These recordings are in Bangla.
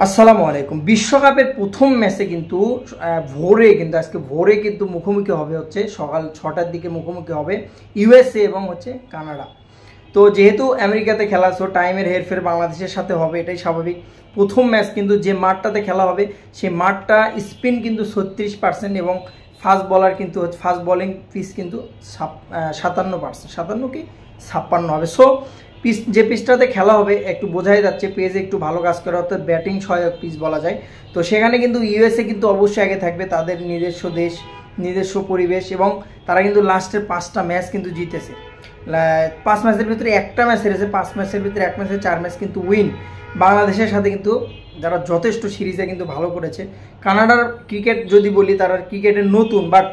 আসসালামু আলাইকুম। বিশ্বকাপের প্রথম ম্যাচে কিন্তু আজকে ভোরে কিন্তু মুখোমুখি হবে হচ্ছে সকাল 6টার দিকে মুখোমুখি হবে ইউএসএ এবং হচ্ছে কানাডা। তো যেহেতু আমেরিকাতে খেলা, সো টাইমের হেরফের বাংলাদেশের সাথে হবে, এটাই স্বাভাবিক। প্রথম ম্যাচ কিন্তু যে মাঠটাতে খেলা হবে সেই মাঠটা স্পিন কিন্তু 36% এবং ফাস্ট বলার কিন্তু ফাস্ট বোলিং পিচ কিন্তু 57%, 57 কি 56 হবে। সো যে পিচটাতে খেলা হবে একটু বোঝাই যাচ্ছে পেজে একটু ভালো কাজ করে, অর্থাৎ ব্যাটিং সহায়ক পিচ বলা যায়। তো সেখানে কিন্তু ইউএসএ কিন্তু অবশ্যই আগে থাকবে, তাদের নিজস্ব দেশ, নিজস্ব পরিবেশ, এবং তারা কিন্তু লাস্টের 5টা ম্যাচ কিন্তু জিতেছে। 5 ম্যাচের ভিতরে একটা ম্যাচ হেরেছে, 5 ম্যাচের ভিতরে 1 ম্যাচে 4 ম্যাচ কিন্তু উইন। বাংলাদেশের সাথে কিন্তু যারা যথেষ্ট সিরিজে কিন্তু ভালো করেছে। কানাডার ক্রিকেট যদি বলি, তারা ক্রিকেটের নতুন, বাট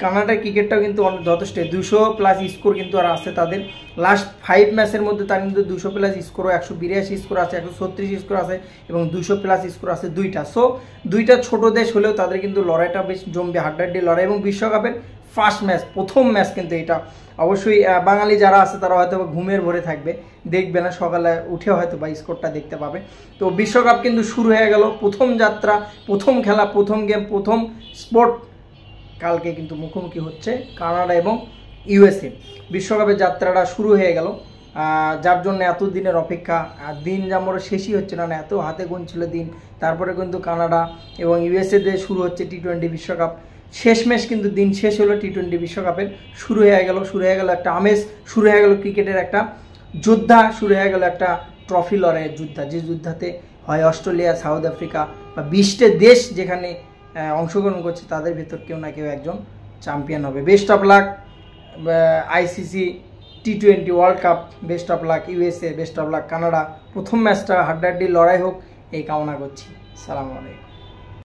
কানাডার ক্রিকেটটাও কিন্তু যথেষ্ট 200+ স্কোর কিন্তু আর আছে তাদের। লাস্ট 5 ম্যাচের মধ্যে তার কিন্তু 200+ স্কোরও, 182 স্কোর আছে, 136 স্কোর আছে এবং 200+ স্কোর আছে দুইটা। সো দুইটা ছোট দেশ হলেও তাদের কিন্তু লড়াইটা বেশ জমবে, হাড্ডাহাড্ডি লড়াই। এবং বিশ্বকাপের ফার্স্ট ম্যাচ, প্রথম ম্যাচ কিন্তু এটা অবশ্যই বাঙালি যারা আছে তারা হয়তো ঘুমের ভরে থাকবে, দেখবে না, সকালে উঠে হয়তো বা স্কোরটা দেখতে পাবে। তো বিশ্বকাপ কিন্তু শুরু হয়ে গেল, প্রথম যাত্রা, প্রথম খেলা, প্রথম গেম, প্রথম স্পোর্ট। কালকে কিন্তু মুখোমুখি হচ্ছে কানাডা এবং ইউএসএ। বিশ্বকাপের যাত্রাটা শুরু হয়ে গেল, যার জন্য এত দিনের অপেক্ষা। দিন যেমন শেষই হচ্ছে না, এত হাতে গুনছিল দিন। তারপরে কিন্তু কানাডা এবং ইউএসএ দিয়ে শুরু হচ্ছে টি-20 বিশ্বকাপ। শেষমেশ কিন্তু দিন শেষ হলো টি-20 বিশ্বকাপের, শুরু হয়ে গেল একটা আমেজ, শুরু হয়ে গেল ক্রিকেটের একটা যোদ্ধা, শুরু হয়ে গেল একটা ট্রফি লড়াইয়ের যোদ্ধা, যে যোদ্ধাতে হয় অস্ট্রেলিয়া, সাউথ আফ্রিকা বা 20টা দেশ যেখানে অংশগ্রহণ করছে, তাদের ভিতর কেউ না কেউ একজন চ্যাম্পিয়ন হবে। বেস্ট অফ লাক আইসিসি টি-20 world cup, best of luck USA, best of luck Canada. প্রথম ম্যাচটা হাড্ডাহাড্ডি লড়াই হোক, এই কামনা করছি। সালামু আলাইকুম।